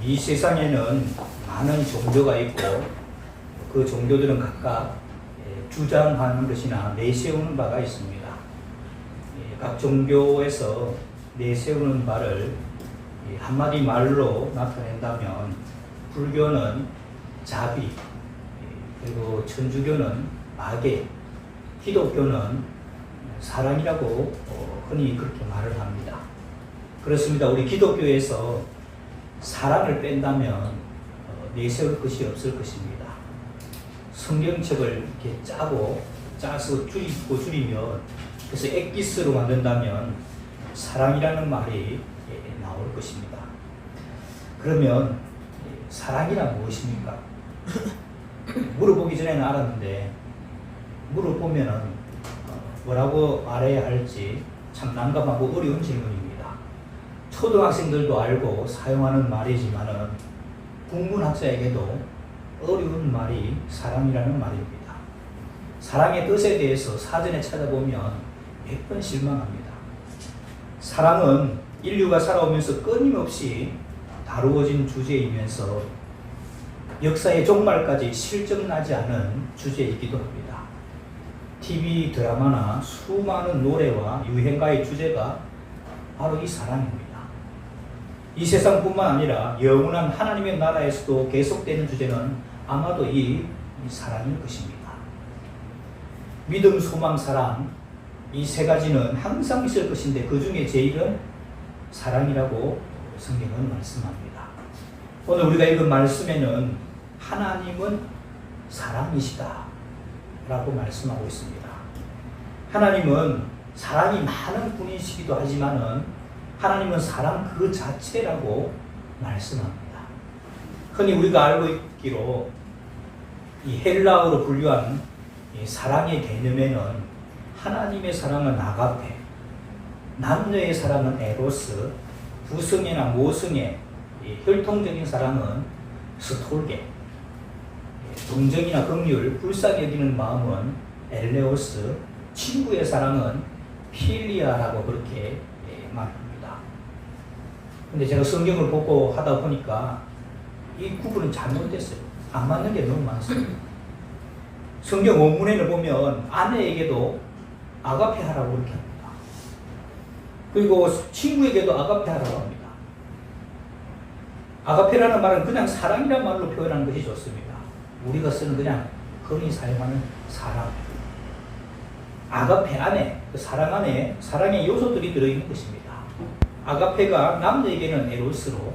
이 세상에는 많은 종교가 있고 그 종교들은 각각 주장하는 것이나 내세우는 바가 있습니다. 각 종교에서 내세우는 바를 한마디 말로 나타낸다면 불교는 자비, 그리고 천주교는 마계, 기독교는 사랑이라고 흔히 그렇게 말을 합니다. 그렇습니다. 우리 기독교에서 사랑을 뺀다면 내세울 것이 없을 것입니다. 성경책을 이렇게 짜서 줄이면 그래서 엑기스로 만든다면 사랑이라는 말이 나올 것입니다. 그러면 사랑이란 무엇입니까? 물어보기 전에는 알았는데 물어보면은 뭐라고 말해야 할지 참 난감하고 어려운 질문입니다. 초등학생들도 알고 사용하는 말이지만은 국문학자에게도 어려운 말이 사랑이라는 말입니다. 사랑의 뜻에 대해서 사전에 찾아보면 몇 번 실망합니다. 사랑은 인류가 살아오면서 끊임없이 다루어진 주제이면서 역사의 종말까지 실증나지 않은 주제이기도 합니다. TV 드라마나 수많은 노래와 유행가의 주제가 바로 이 사랑입니다. 이 세상뿐만 아니라 영원한 하나님의 나라에서도 계속되는 주제는 아마도 이 사랑일 것입니다. 믿음, 소망, 사랑 이 세 가지는 항상 있을 것인데 그 중에 제일은 사랑이라고 성경은 말씀합니다. 오늘 우리가 읽은 말씀에는 하나님은 사랑이시다 라고 말씀하고 있습니다. 하나님은 사랑이 많은 분이시기도 하지만은 하나님은 사랑 그 자체라고 말씀합니다. 흔히 우리가 알고 있기로 이 헬라어로 분류한 이 사랑의 개념에는 하나님의 사랑은 아가페, 남녀의 사랑은 에로스, 부성애나 모성애, 혈통적인 사랑은 스톨게, 동정이나 긍휼, 불쌍히 여기는 마음은 엘레오스, 친구의 사랑은 필리아라고 그렇게 말합니다. 근데 제가 성경을 보고 하다 보니까 이 구분은 잘못됐어요. 안 맞는 게 너무 많습니다. 성경 원문에를 보면 아내에게도 아가페 하라고 그렇게 합니다. 그리고 친구에게도 아가페 하라고 합니다. 아가페라는 말은 그냥 사랑이라는 말로 표현하는 것이 좋습니다. 우리가 쓰는 그냥 흔히 사용하는 사랑. 아가페 안에, 그 사랑 안에 사랑의 요소들이 들어있는 것입니다. 아가페가 남녀에게는 에로스로,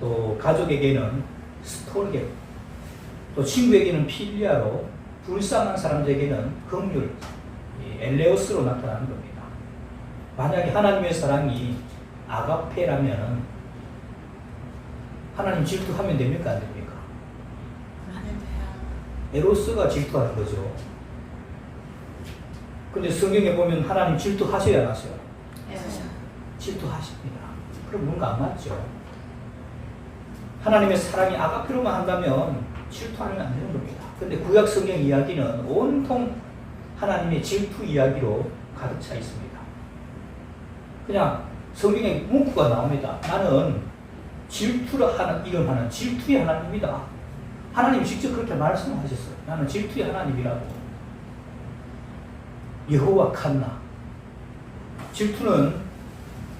또 가족에게는 스톨게로, 또 친구에게는 필리아로, 불쌍한 사람들에게는 긍휼, 엘레오스로 나타나는 겁니다. 만약에 하나님의 사랑이 아가페라면 하나님 질투하면 됩니까? 안 됩니까? 에로스가 질투하는 거죠. 근데 성경에 보면 하나님 질투하셔야 안 하세요? 질투하십니다. 그럼 뭔가 안 맞죠? 하나님의 사랑이 아가페로만 한다면 질투하면 안 되는 겁니다. 근데 구약 성경 이야기는 온통 하나님의 질투 이야기로 가득 차 있습니다. 그냥 성경에 문구가 나옵니다. 나는 질투를 하는, 이름하는 질투의 하나님이다. 하나님이 직접 그렇게 말씀하셨어요. 나는 질투의 하나님이라고. 여호와 칸나. 질투는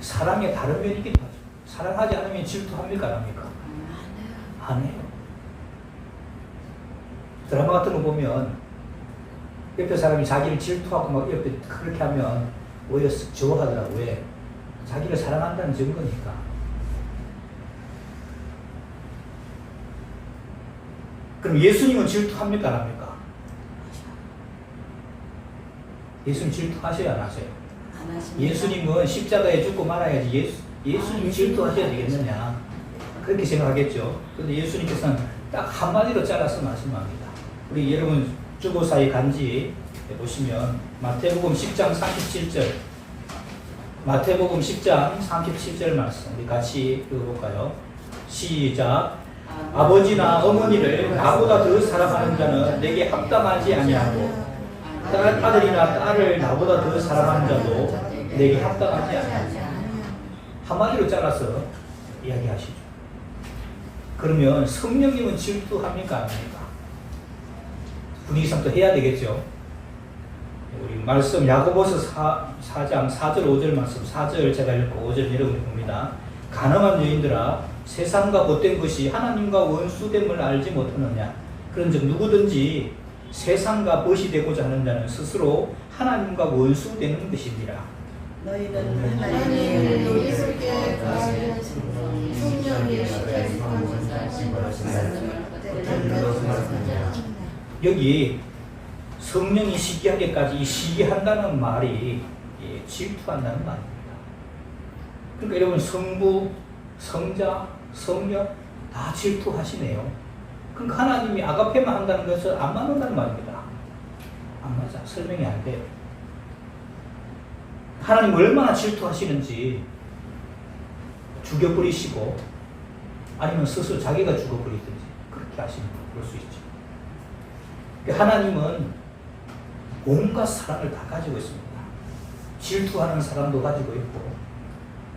사랑의 다른 면이기도 하죠. 사랑하지 않으면 질투합니까? 안 합니까? 안 해요. 드라마 같은 거 보면 옆에 사람이 자기를 질투하고 막 옆에 그렇게 하면 오히려 좋아하더라고요. 왜? 자기를 사랑한다는 증거니까. 그럼 예수님은 질투합니까? 안 합니까? 예수님 질투하셔야 안 하세요? 안 하십니다. 예수님은 십자가에 죽고 말아야지 예수님 질투하셔야 되겠느냐 그렇게 생각하겠죠. 그런데 예수님께서는 딱 한마디로 잘라서 말씀합니다. 우리 여러분 주보사의 간지 보시면 마태복음 10장 37절 마태복음 10장 37절 말씀 우리 같이 읽어볼까요? 시작. 아버지나 어머니를 나보다 더 사랑하는 자는 내게 합당하지 아니하고 아들이나 딸을 나보다 더 사랑하는 자도 내게 합당하지 아니하고. 한마디로 잘라서 이야기하시죠. 그러면 성령님은 질투합니까? 안 합니까? 분위기상 또 해야 되겠죠. 우리 말씀 야고보서 4장 4절 5절 말씀 4절 제가 읽고 5절 여러분이 봅니다. 가늠한 여인들아 세상과 못된 것이 하나님과 원수됨을 알지 못하느냐. 그런즉 누구든지 세상과 벗이 되고자 하는 자는 스스로 하나님과 원수되는 것이니라. 너희는 하나님의 놀이스럽게 가하여 성령이 여기 성령이 시기하게까지 이 시기한다는 말이 질투한다는 말입니다. 그러니까 여러분 성부, 성자, 성령 다 질투하시네요. 그러니까 하나님이 아가페만 한다는 것은 안 맞는다는 말입니다. 안 맞아. 설명이 안 돼요. 하나님 얼마나 질투하시는지 죽여버리시고 아니면 스스로 자기가 죽어버리든지 그렇게 하시는 거 그럴 수 있죠. 하나님은 온갖 사랑을 다 가지고 있습니다. 질투하는 사람도 가지고 있고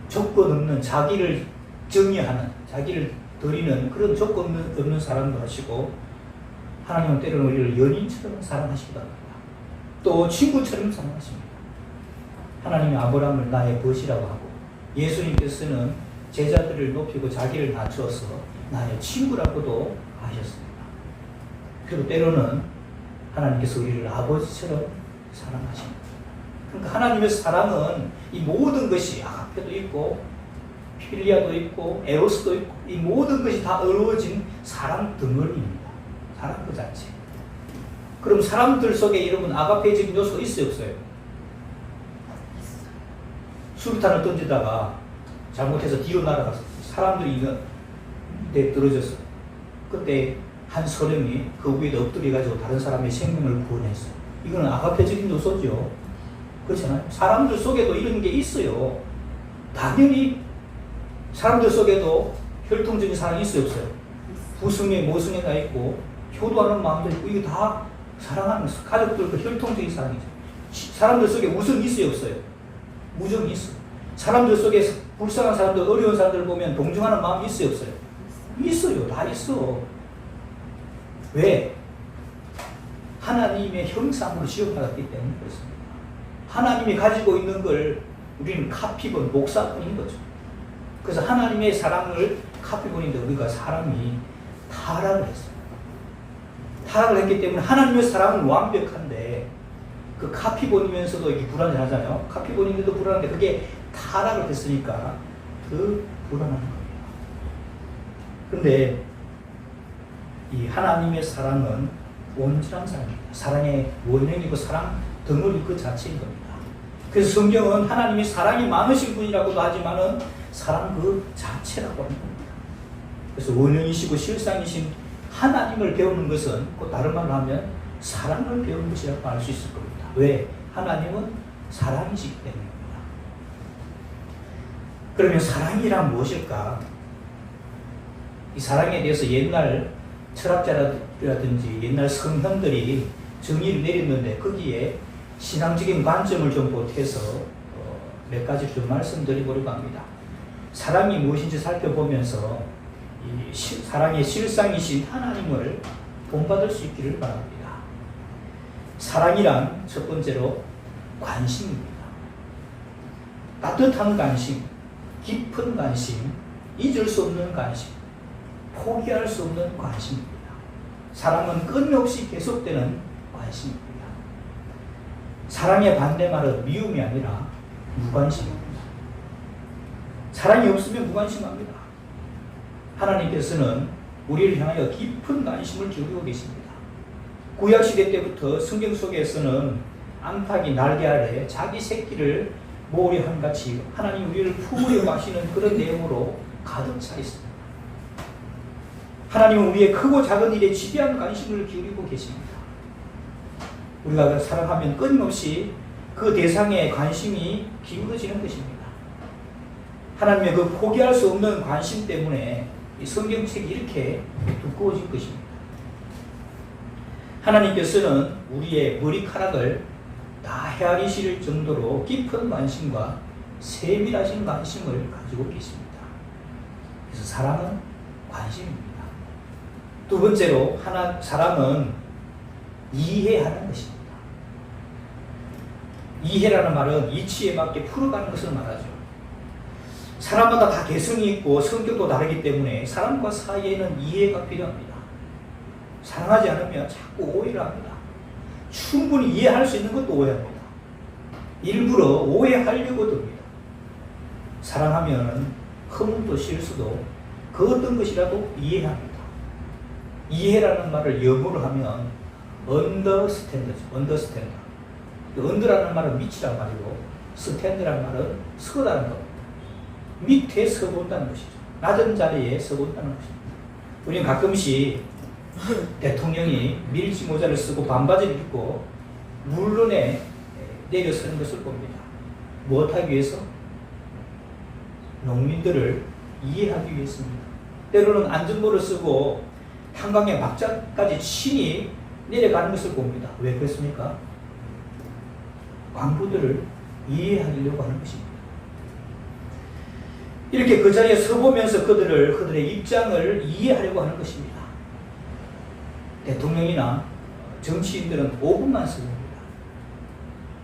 조건 없는 자기를 정의하는 자기를 드리는 그런 조건 없는 사람도 하시고 하나님은 때로는 우리를 연인처럼 사랑하시기도 합니다. 또 친구처럼 사랑하십니다. 하나님이 아브라함을 나의 벗이라고 하고 예수님께서는 제자들을 높이고 자기를 낮추어서 나의 친구라고도 하셨습니다. 그리고 때로는 하나님께서 우리를 아버지처럼 사랑하십니다. 그러니까 하나님의 사랑은 이 모든 것이 아가페도 있고 필리아도 있고 에로스도 있고 이 모든 것이 다 어우러진 사랑 덩어리입니다. 사랑 그 자체. 그럼 사람들 속에 여러분 아가페적인 요소가 있어요 없어요? 수류탄을 던지다가 잘못해서 뒤로 날아가서 사람들이 있는데 떨어졌어. 그때 한 소령이 그 위에 엎드려가지고 다른 사람의 생명을 구원했어. 이거는 아가페적인 요소죠. 그렇잖아요. 사람들 속에도 이런 게 있어요. 당연히 사람들 속에도 혈통적인 사랑이 있어요 없어요? 부승에 모승에가 있고 효도하는 마음도 있고 이게 다 사랑하는 가족들 그 혈통적인 사랑이죠. 사람들 속에 우정이 있어요 없어요? 무정이 있어. 사람들 속에 불쌍한 사람들 어려운 사람들 보면 동정하는 마음이 있어요 없어요? 있어요. 다 있어. 왜? 하나님의 형상으로 지어받았기 때문에 그렇습니다. 하나님이 가지고 있는 걸 우리는 카피본, 목사본인 거죠. 그래서 하나님의 사랑을 카피본인데 우리가 사람이 타락을 했어요. 타락을 했기 때문에 하나님의 사랑은 완벽한데 그 카피본이면서도 이게 불안하잖아요. 카피본인데도 불안한데 그게 타락을 했으니까 그 불안한 겁니다. 그런데 이 하나님의 사랑은 온전한 사랑입니다. 사랑의 원형이고 사랑 덩어리 그 자체인 겁니다. 그래서 성경은 하나님이 사랑이 많으신 분이라고도 하지만은 사랑 그 자체라고 하는 겁니다. 그래서 원형이시고 실상이신 하나님을 배우는 것은 그 다른 말로 하면 사랑을 배우는 것이라고 할 수 있을 겁니다. 왜? 하나님은 사랑이시기 때문입니다. 그러면 사랑이란 무엇일까? 이 사랑에 대해서 옛날 철학자라든지 옛날 성현들이 정의를 내렸는데 거기에 신앙적인 관점을 좀 보태서 몇 가지 좀 말씀드리려고 합니다. 사랑이 무엇인지 살펴보면서 이 사랑의 실상이신 하나님을 본받을 수 있기를 바랍니다. 사랑이란 첫 번째로 관심입니다. 따뜻한 관심, 깊은 관심, 잊을 수 없는 관심, 포기할 수 없는 관심입니다. 사랑은 끊임없이 계속되는 관심입니다. 사랑의 반대말은 미움이 아니라 무관심입니다. 사랑이 없으면 무관심합니다. 하나님께서는 우리를 향하여 깊은 관심을 기울이고 계십니다. 구약시대 때부터 성경 속에서는 암탉이 날개 아래 자기 새끼를 모으려 한 같이 하나님 우리를 품으려 하시는 그런 내용으로 가득 차 있습니다. 하나님은 우리의 크고 작은 일에 지대한 관심을 기울이고 계십니다. 우리가 사랑하면 끊임없이 그 대상에 관심이 기울어지는 것입니다. 하나님의 그 포기할 수 없는 관심 때문에 이 성경책이 이렇게 두꺼워진 것입니다. 하나님께서는 우리의 머리카락을 다 헤아리실 정도로 깊은 관심과 세밀하신 관심을 가지고 계십니다. 그래서 사랑은 관심입니다. 두 번째로 사랑은 이해하는 것입니다. 이해라는 말은 이치에 맞게 풀어가는 것을 말하죠. 사람마다 다 개성이 있고 성격도 다르기 때문에 사람과 사이에는 이해가 필요합니다. 사랑하지 않으면 자꾸 오해를 합니다. 충분히 이해할 수 있는 것도 오해합니다. 일부러 오해하려고 듭니다. 사랑하면 허물도 실수도 그 어떤 것이라도 이해합니다. 이해라는 말을 영어로 하면 understand죠. understand. under라는 말은 밑이란 말이고 stand라는 말은 서다는 겁니다. 밑에 서본다는 것이죠. 낮은 자리에 서본다는 것입니다. 우리는 가끔씩 대통령이 밀지 모자를 쓰고 반바지를 입고 물론에 내려서는 것을 봅니다. 무엇하기 위해서? 농민들을 이해하기 위해서입니다. 때로는 안전모를 쓰고 한강의 막자까지 친히 내려가는 것을 봅니다. 왜 그렇습니까? 광부들을 이해하려고 하는 것입니다. 이렇게 그 자리에 서보면서 그들의 입장을 이해하려고 하는 것입니다. 대통령이나 정치인들은 5분만 서봅니다.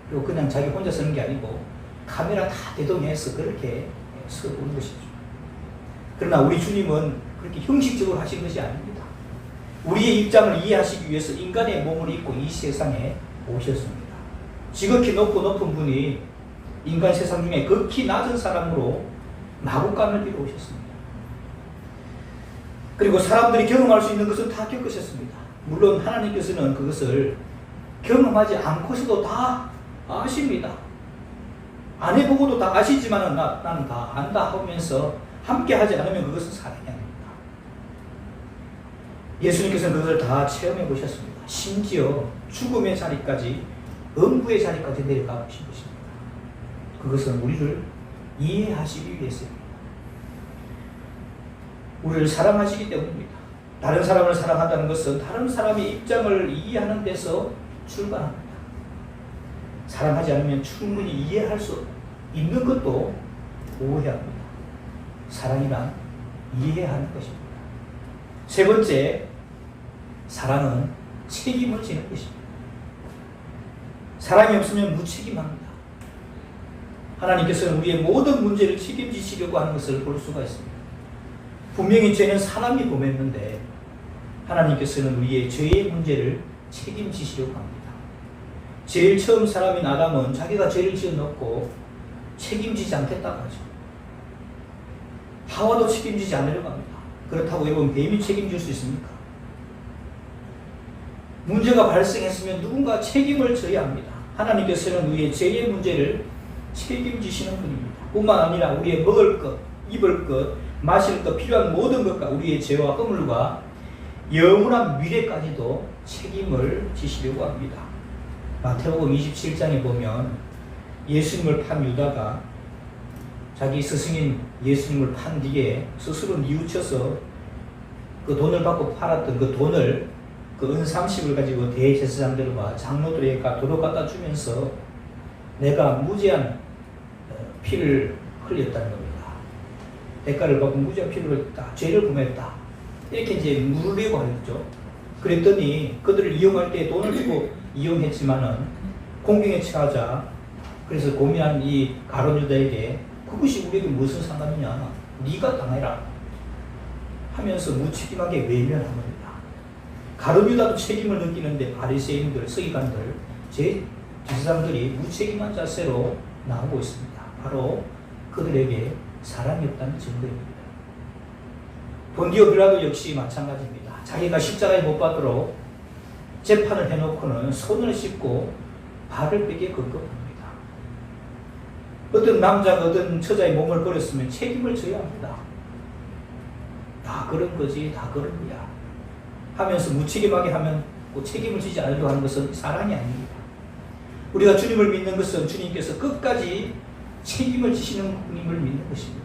그리고 그냥 자기 혼자 서는 게 아니고 카메라 다 대동해서 그렇게 서보는 것이죠. 그러나 우리 주님은 그렇게 형식적으로 하신 것이 아닙니다. 우리의 입장을 이해하시기 위해서 인간의 몸을 입고 이 세상에 오셨습니다. 지극히 높은 분이 인간 세상 중에 극히 낮은 사람으로 마구간을 빌어 오셨습니다. 그리고 사람들이 경험할 수 있는 것은 다 겪으셨습니다. 물론 하나님께서는 그것을 경험하지 않고서도 다 아십니다. 안 해보고도 다 아시지만 나는 다 안다 하면서 함께 하지 않으면 그것은 사랑이 아닙니다. 예수님께서는 그것을 다 체험해 보셨습니다. 심지어 죽음의 자리까지, 음부의 자리까지 내려가 보신 것입니다. 그것은 우리를 이해하시기 위해서입니다. 우리를 사랑하시기 때문입니다. 다른 사람을 사랑한다는 것은 다른 사람의 입장을 이해하는 데서 출발합니다. 사랑하지 않으면 충분히 이해할 수 있는 것도 오해합니다. 사랑이란 이해하는 것입니다. 세 번째, 사랑은 책임을 지는 것입니다. 사랑이 없으면 무책임합니다. 하나님께서는 우리의 모든 문제를 책임지시려고 하는 것을 볼 수가 있습니다. 분명히 죄는 사람이 범했는데 하나님께서는 우리의 죄의 문제를 책임지시려고 합니다. 제일 처음 사람인 아담은 자기가 죄를 지어놓고 책임지지 않겠다고 하죠. 하와도 책임지지 않으려고 합니다. 그렇다고 여러분 뱀이 책임질 수 있습니까? 문제가 발생했으면 누군가 책임을 져야 합니다. 하나님께서는 우리의 죄의 문제를 책임지시는 분입니다. 뿐만 아니라 우리의 먹을 것, 입을 것, 마실 것, 필요한 모든 것과 우리의 죄와 허물과 영원한 미래까지도 책임을 지시려고 합니다. 마태복음 27장에 보면 예수님을 판 유다가 자기 스승인 예수님을 판 뒤에 스스로 뉘우쳐서 그 돈을 받고 팔았던 그 돈을 그 은 30을 가지고 대제사장들과 장로들에게 도로 갖다 주면서 내가 무죄한 피를 흘렸다는 겁니다. 대가를 받고 무죄한 피를 흘렸다. 죄를 범했다. 이렇게 이제 물으려고 하였죠. 그랬더니 그들을 이용할 때 돈을 주고 이용했지만은 공경에 처하자 그래서 고민한 이 가룟 유다에게 그것이 우리에게 무슨 상관이냐? 네가 당해라 하면서 무책임하게 외면한 겁니다. 가룟 유다도 책임을 느끼는데 바리새인들, 서기관들, 제사장들이 무책임한 자세로 나오고 있습니다. 바로 그들에게 사랑이 없다는 증거입니다. 본디오 빌라도 역시 마찬가지입니다. 자기가 십자가에 못 박도록 재판을 해놓고는 손을 씻고 발을 빼게 급급합니다. 어떤 남자가 어떤 처자의 몸을 버렸으면 책임을 져야 합니다. 다 그런 거지, 다 그런 거야 하면서 무책임하게 하면 책임을 지지 않으려고 하는 것은 사랑이 아닙니다. 우리가 주님을 믿는 것은 주님께서 끝까지 책임을 지시는 분임을 믿는 것입니다.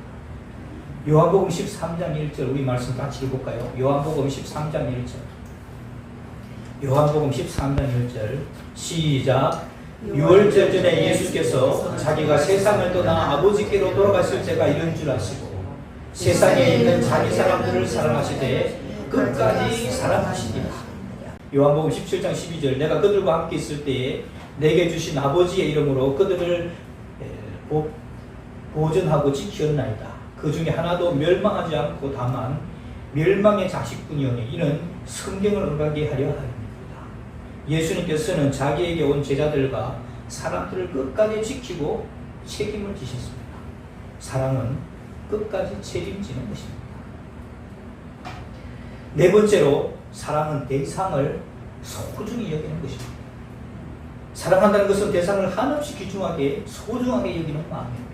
요한복음 13장 1절 우리 말씀 같이 읽어볼까요? 요한복음 13장 1절 요한복음 13장 1절 시작. 6월절 전에 예수께서 자기가 세상을 떠나 아버지께로 돌아가실 때가 이런 줄 아시고 세상에 있는 자기 사람들을 사랑하시되 끝까지 사랑하시니라. 요한복음 17장 12절 내가 그들과 함께 있을 때에 내게 주신 아버지의 이름으로 그들을 보존하고 지키었나이다. 그 중에 하나도 멸망하지 않고 다만 멸망의 자식뿐이오니 이는 성경을 응하게 하려 하였습니다. 예수님께서는 자기에게 온 제자들과 사람들을 끝까지 지키고 책임을 지셨습니다. 사랑은 끝까지 책임지는 것입니다. 네 번째로 사랑은 대상을 소중히 여기는 것입니다. 사랑한다는 것은 대상을 한없이 귀중하게 소중하게 여기는 마음입니다.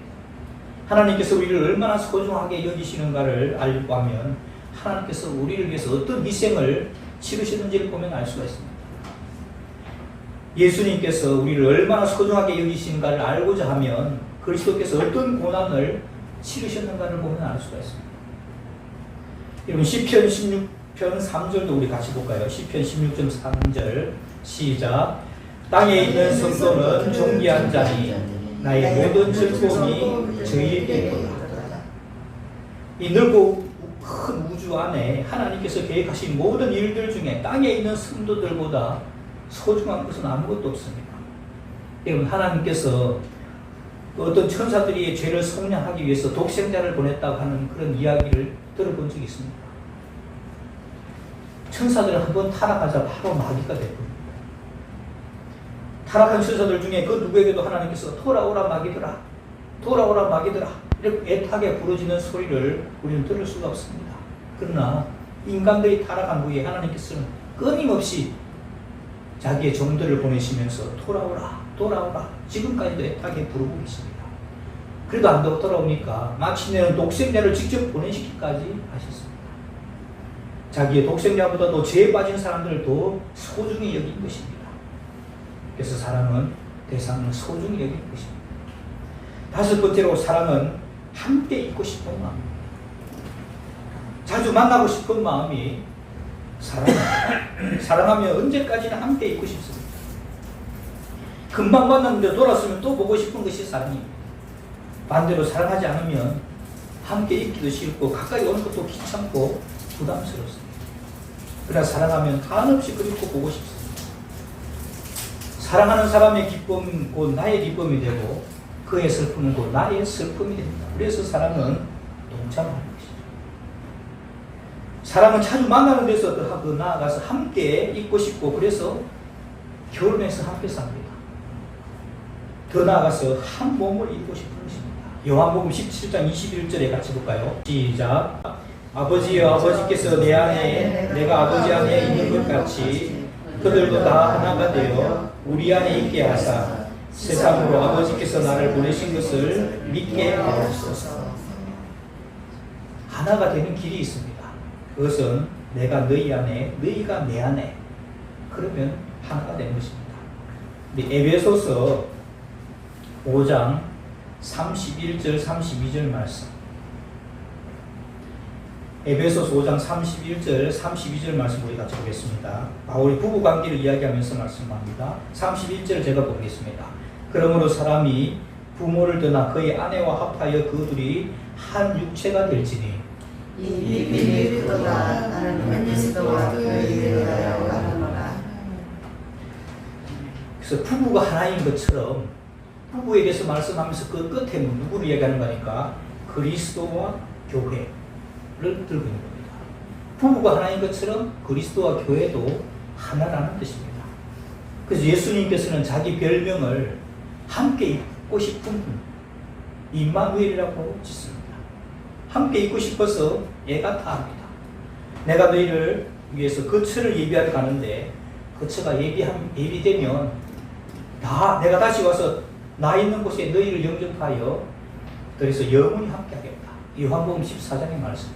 하나님께서 우리를 얼마나 소중하게 여기시는가를 알고 하면 하나님께서 우리를 위해서 어떤 희생을 치르셨는지를 보면 알 수가 있습니다. 예수님께서 우리를 얼마나 소중하게 여기시는가를 알고자 하면 그리스도께서 어떤 고난을 치르셨는가를 보면 알 수가 있습니다. 여러분 시편 16편 3절도 우리 같이 볼까요? 시편 16편 3절 시작. 땅에 있는 성도는 존귀한 자니 나의 모든 즐거움이 저희에게 있도다. 이 넓고 큰 우주 안에 하나님께서 계획하신 모든 일들 중에 땅에 있는 성도들보다 소중한 것은 아무것도 없습니다. 여러분 하나님께서 어떤 천사들이 죄를 속량하기 위해서 독생자를 보냈다고 하는 그런 이야기를 들어본 적이 있습니다. 천사들은 한번 타락하자 바로 마귀가 됐거든요. 타락한 천사들 중에 그 누구에게도 하나님께서 돌아오라 마귀들아, 돌아오라 마귀들아 이렇게 애타게 부르짖는 소리를 우리는 들을 수가 없습니다. 그러나 인간들이 타락한 후에 하나님께서는 끊임없이 자기의 종들을 보내시면서 돌아오라 돌아오라 지금까지도 애타게 부르고 계십니다. 그래도 안 돌아오니까 마침내는 독생자를 직접 보내시기까지 하셨습니다. 자기의 독생자보다도 죄에 빠진 사람들을 더 소중히 여긴 것입니다. 그래서 사랑은 대상을 소중히 여기는 것입니다. 다섯 번째로 사랑은 함께 있고 싶은 마음입니다. 자주 만나고 싶은 마음이 사랑입니다. 사랑하면 언제까지나 함께 있고 싶습니다. 금방 만났는데 돌아서면 또 보고 싶은 것이 사랑입니다. 반대로 사랑하지 않으면 함께 있기도 싫고 가까이 오는 것도 귀찮고 부담스럽습니다. 그러나 사랑하면 한없이 그립고 보고 싶습니다. 사랑하는 사람의 기쁨은 곧 나의 기쁨이 되고 그의 슬픔은 곧 나의 슬픔이 됩니다. 그래서 사랑은 동참하는 것이죠. 사랑은 자주 만나는 데서 더 나아가서 함께 있고 싶고 그래서 결혼해서 함께 삽니다. 더 나아가서 한 몸을 이루고 싶은 것입니다. 요한복음 17장 21절에 같이 볼까요? 시작. 아버지여 아버지께서 내 안에 내가 아버지 안에 있는 것 같이 그들도 다 하나가 되어 우리 안에 있게 하사 세상으로 아버지께서 나를 보내신 것을 믿게 하옵소서. 하나가 되는 길이 있습니다. 그것은 내가 너희 안에 너희가 내 안에 그러면 하나가 되는 것입니다. 에베소서 5장 31절 32절 말씀 에베소서 5장 31절 32절 말씀 우리 같이 보겠습니다. 바울이 부부관계를 이야기하면서 말씀합니다. 31절 제가 보겠습니다. 그러므로 사람이 부모를 떠나 그의 아내와 합하여 그 둘이 한 육체가 될지니 이 비밀이 그보다 나는 그리스도와 교회에 대하여 하노라. 그래서 부부가 하나인 것처럼 부부에 대해서 말씀하면서 그 끝에 누구를 얘기하는 거니까 그리스도와 교회를 들고 있는 겁니다. 부부가 하나인 것처럼 그리스도와 교회도 하나라는 뜻입니다. 그래서 예수님께서는 자기 별명을 함께 있고 싶은 분, 임마누엘이라고 짓습니다. 함께 있고 싶어서 애가 타합니다. 내가 너희를 위해서 거처를 예비하러 가는데 거처가 예비되면 내가 다시 와서 나 있는 곳에 너희를 영접하여 그래서 영원히 함께 하겠다. 요한복음 14장의 말씀이죠.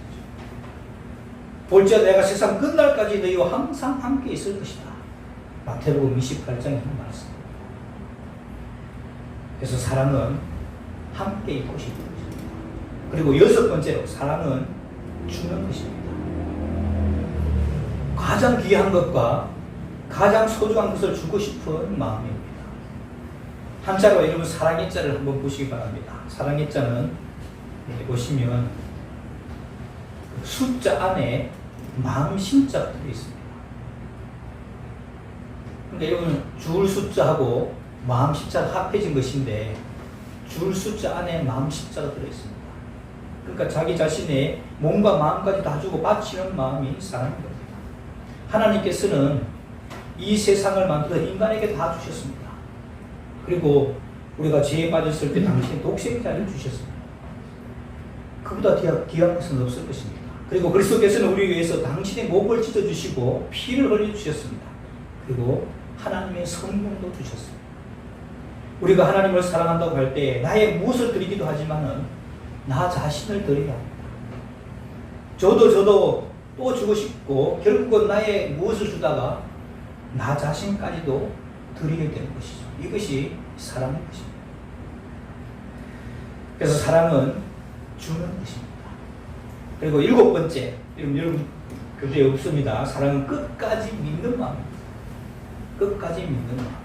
볼지어다 내가 세상 끝날까지 너희와 항상 함께 있을 것이다. 마태복음 28장의 말씀입니다. 그래서 사랑은 함께 있고 싶은 것입니다. 그리고 여섯 번째로 사랑은 주는 것입니다. 가장 귀한 것과 가장 소중한 것을 주고 싶은 마음입니다. 한자로 여러분 사랑의 자를 한번 보시기 바랍니다. 사랑의 자는 여기 보시면 숫자 안에 마음 심자가 들어있습니다. 그러니까 여러분 줄 숫자하고 마음 십자가 합해진 것인데 줄 숫자 안에 마음 십자가 들어있습니다. 그러니까 자기 자신의 몸과 마음까지 다 주고 바치는 마음이 사랑인 겁니다. 하나님께서는 이 세상을 만들어 인간에게 다 주셨습니다. 그리고 우리가 죄에 빠졌을 때 당신이 독생자를 주셨습니다. 그보다 귀한 것은 없을 것입니다. 그리고 그리스도께서는 우리 위해서 당신의 목을 찢어주시고 피를 흘려주셨습니다. 그리고 하나님의 성령도 주셨습니다. 우리가 하나님을 사랑한다고 할 때 나의 무엇을 드리기도 하지만은 나 자신을 드려야 합니다. 저도 또 주고 싶고 결국은 나의 무엇을 주다가 나 자신까지도 드리게 되는 것이죠. 이것이 사랑인 것입니다. 그래서 사랑은 주는 것입니다. 그리고 7번째, 여러분 교재에 없습니다. 사랑은 끝까지 믿는 마음입니다. 끝까지 믿는 마음.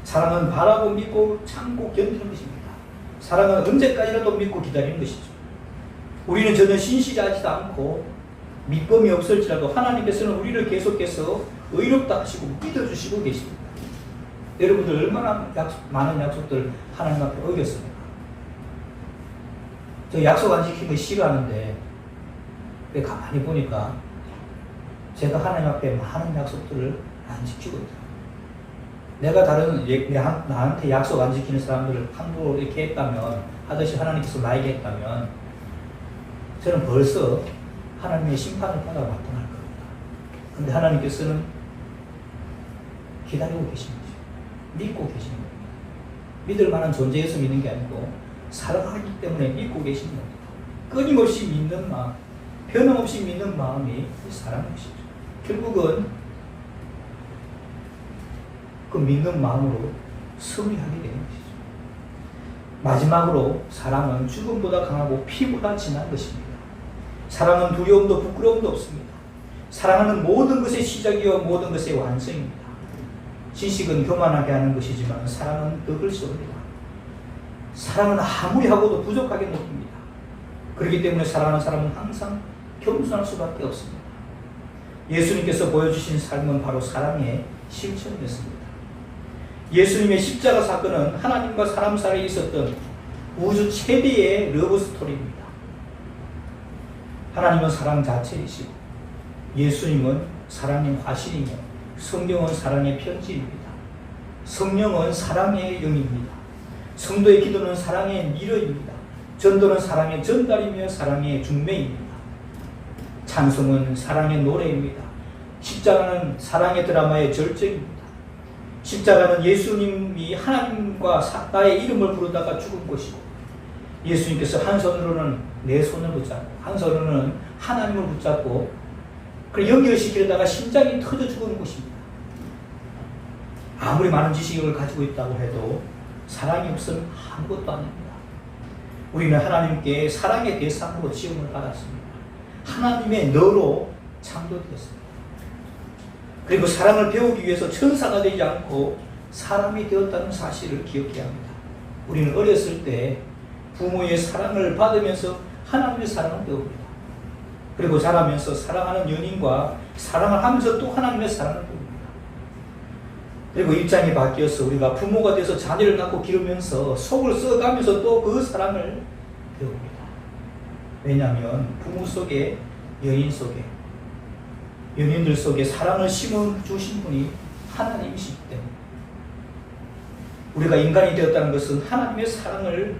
사랑은 바라고 믿고 참고 견디는 것입니다. 사랑은 언제까지라도 믿고 기다리는 것이죠. 우리는 전혀 신실하지도 않고 믿음이 없을지라도 하나님께서는 우리를 계속해서 의롭다 하시고 믿어주시고 계십니다. 여러분들 얼마나 많은 약속들 하나님 앞에 어겼습니까? 저 약속 안 지키는 거 싫어하는데 가만히 보니까 제가 하나님 앞에 많은 약속들을 안 지키고 있다. 내가 나한테 약속 안 지키는 사람들을 함부로 이렇게 했다면, 하듯이 하나님께서 나에게 했다면, 저는 벌써 하나님의 심판을 받아 마땅할 겁니다. 그런데 하나님께서는 기다리고 계신 거죠. 믿고 계시는 겁니다. 믿을 만한 존재에서 믿는 게 아니고, 사랑하기 때문에 믿고 계시는 겁니다. 끊임없이 믿는 마음, 변함없이 믿는 마음이 사랑인 것이죠. 결국은 그 믿는 마음으로 승리하게 되는 것이죠. 마지막으로 사랑은 죽음보다 강하고 피보다 진한 것입니다. 사랑은 두려움도 부끄러움도 없습니다. 사랑하는 모든 것의 시작이요 모든 것의 완성입니다. 지식은 교만하게 하는 것이지만 사랑은 덕을 쏩니다. 사랑은 아무리 하고도 부족하게 느낍니다. 그렇기 때문에 사랑하는 사람은 항상 겸손할 수밖에 없습니다. 예수님께서 보여주신 삶은 바로 사랑의 실천이었습니다. 예수님의 십자가 사건은 하나님과 사람 사이에 있었던 우주 최대의 러브 스토리입니다. 하나님은 사랑 자체이시고 예수님은 사랑의 화신이며 성경은 사랑의 편지입니다. 성령은 사랑의 영입니다. 성도의 기도는 사랑의 미러입니다. 전도는 사랑의 전달이며 사랑의 중매입니다. 찬송은 사랑의 노래입니다. 십자가는 사랑의 드라마의 절정입니다. 십자가는 예수님이 하나님과 나의 이름을 부르다가 죽은 것이고, 예수님께서 한 손으로는 내 손을 붙잡고 한 손으로는 하나님을 붙잡고 연결시키려다가 심장이 터져 죽은 것입니다. 아무리 많은 지식을 가지고 있다고 해도 사랑이 없으면 아무것도 아닙니다. 우리는 하나님께 사랑의 대상으로 지음을 받았습니다. 하나님의 너로 창조되었습니다. 그리고 사랑을 배우기 위해서 천사가 되지 않고 사람이 되었다는 사실을 기억해야 합니다. 우리는 어렸을 때 부모의 사랑을 받으면서 하나님의 사랑을 배웁니다. 그리고 자라면서 사랑하는 연인과 사랑을 하면서 또 하나님의 사랑을 배웁니다. 그리고 입장이 바뀌어서 우리가 부모가 돼서 자녀를 낳고 기르면서 속을 써가면서 또 그 사랑을 배웁니다. 왜냐하면 부모 속에, 연인 속에, 연인들 속에 사랑을 심어주신 분이 하나님이시기 때문에 우리가 인간이 되었다는 것은 하나님의 사랑을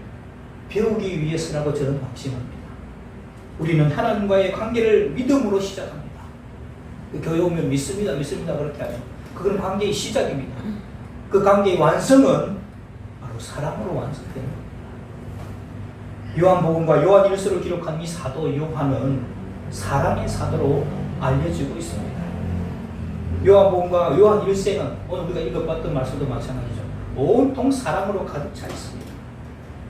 배우기 위해서라고 저는 확신합니다. 우리는 하나님과의 관계를 믿음으로 시작합니다. 교회 오면 믿습니다 그렇게 하죠. 그건 관계의 시작입니다. 그 관계의 완성은 바로 사랑으로 완성됩니다. 요한복음과 요한일서를 기록한 이 사도 요한은 사랑의 사도로 알려지고 있습니다. 요한복음과 요한일서는 오늘 우리가 읽어봤던 말씀도 마찬가지죠. 온통 사랑으로 가득 차 있습니다.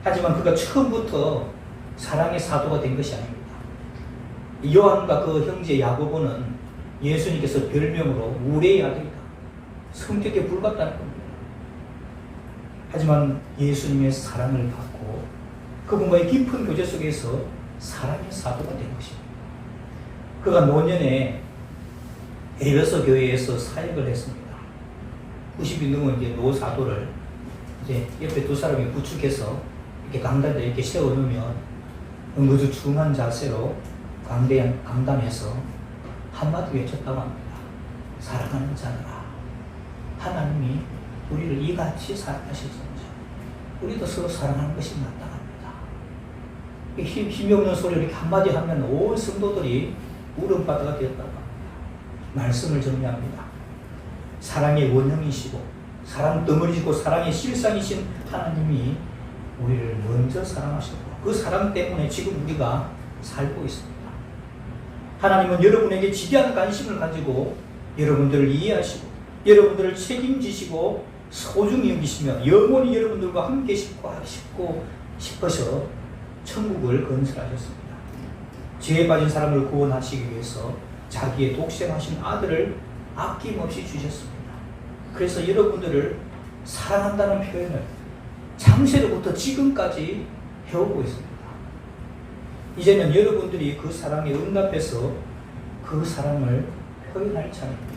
하지만 그가 처음부터 사랑의 사도가 된 것이 아닙니다. 요한과 그 형제 야고보는 예수님께서 별명으로 우레의 아들이다, 성격에 불같다는 겁니다. 하지만 예수님의 사랑을 받고 그분과의 깊은 교제 속에서 사랑의 사도가 된 것입니다. 그가 노년에 에베소 교회에서 사역을 했습니다. 90이 넘은 이제 노사도를 이제 옆에 두 사람이 부축해서 이렇게 강단에 이렇게 세워놓으면 응거주춤한 자세로 강단에서 한마디 외쳤다고 합니다. 사랑하는 자들아, 하나님이 우리를 이같이 사랑하시는지 우리도 서로 사랑하는 것이 마땅합니다. 힘이 없는 소리를 이렇게 한마디 하면 온 성도들이 울음바다가 되었다고 합니다. 말씀을 정리합니다. 사랑의 원형이시고 사랑 덩어리시고 사랑의 실상이신 하나님이 우리를 먼저 사랑하셨고 그 사랑 때문에 지금 우리가 살고 있습니다. 하나님은 여러분에게 지대한 관심을 가지고 여러분들을 이해하시고 여러분들을 책임지시고 소중히 여기시며 영원히 여러분들과 함께 싶고 싶어서 천국을 건설하셨습니다. 죄에 빠진 사람을 구원하시기 위해서 자기의 독생하신 아들을 아낌없이 주셨습니다. 그래서 여러분들을 사랑한다는 표현을 창세로부터 지금까지 해오고 있습니다. 이제는 여러분들이 그 사랑에 응답해서 그 사랑을 표현할 차례입니다.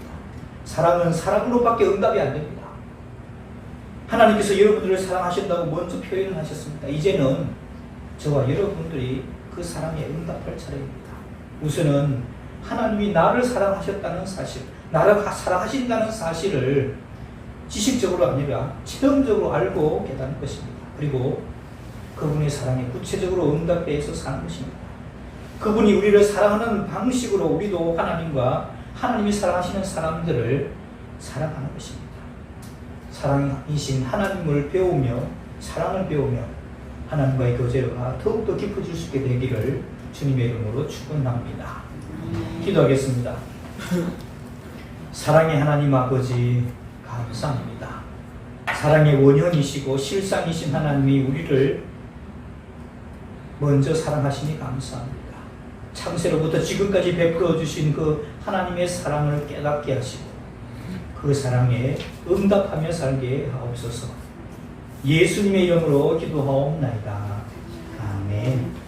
사랑은 사랑으로밖에 응답이 안 됩니다. 하나님께서 여러분들을 사랑하신다고 먼저 표현을 하셨습니다. 이제는 저와 여러분들이 그 사랑에 응답할 차례입니다. 우선은 하나님이 나를 사랑하셨다는 사실, 나를 사랑하신다는 사실을 지식적으로 아니라 체험적으로 알고 깨닫는 것입니다. 그리고 그분의 사랑에 구체적으로 응답해서 사는 것입니다. 그분이 우리를 사랑하는 방식으로 우리도 하나님과 하나님이 사랑하시는 사람들을 사랑하는 것입니다. 사랑이신 하나님을 배우며 사랑을 배우며 하나님과의 교제가 더욱더 깊어질 수 있게 되기를 주님의 이름으로 축원합니다. 기도하겠습니다. 사랑의 하나님 아버지 감사합니다. 사랑의 원형이시고 실상이신 하나님이 우리를 먼저 사랑하시니 감사합니다. 창세로부터 지금까지 베풀어 주신 그 하나님의 사랑을 깨닫게 하시고 그 사랑에 응답하며 살게 하옵소서. 예수님의 이름으로 기도하옵나이다. 아멘.